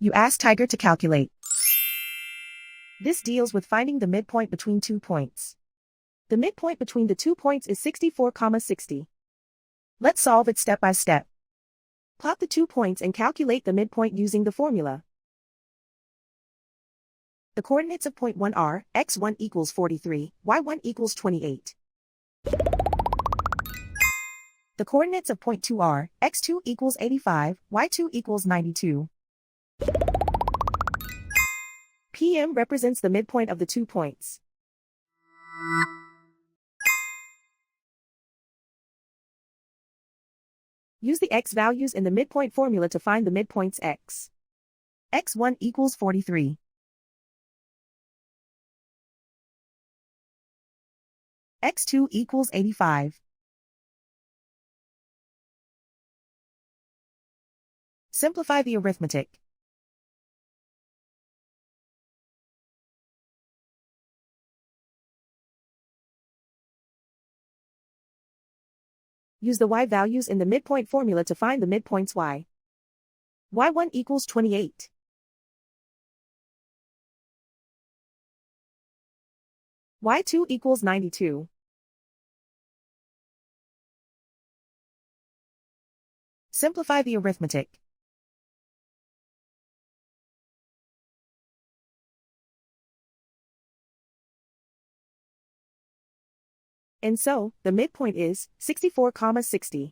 You ask Tiger to calculate. This deals with finding the midpoint between 2 points. The midpoint between the 2 points is 64,60. Let's solve it step by step. Plot the 2 points and calculate the midpoint using the formula. The coordinates of point 1 are x1 equals 43, y1 equals 28. The coordinates of point 2 are x2 equals 85, y2 equals 92. PM represents the midpoint of the 2 points. Use the x values in the midpoint formula to find the midpoints x. x1 equals 43. x2 equals 85. Simplify the arithmetic. Use the y values in the midpoint formula to find the midpoints y. y1 equals 28. y2 equals 92. Simplify the arithmetic. And so, the midpoint is 64,60.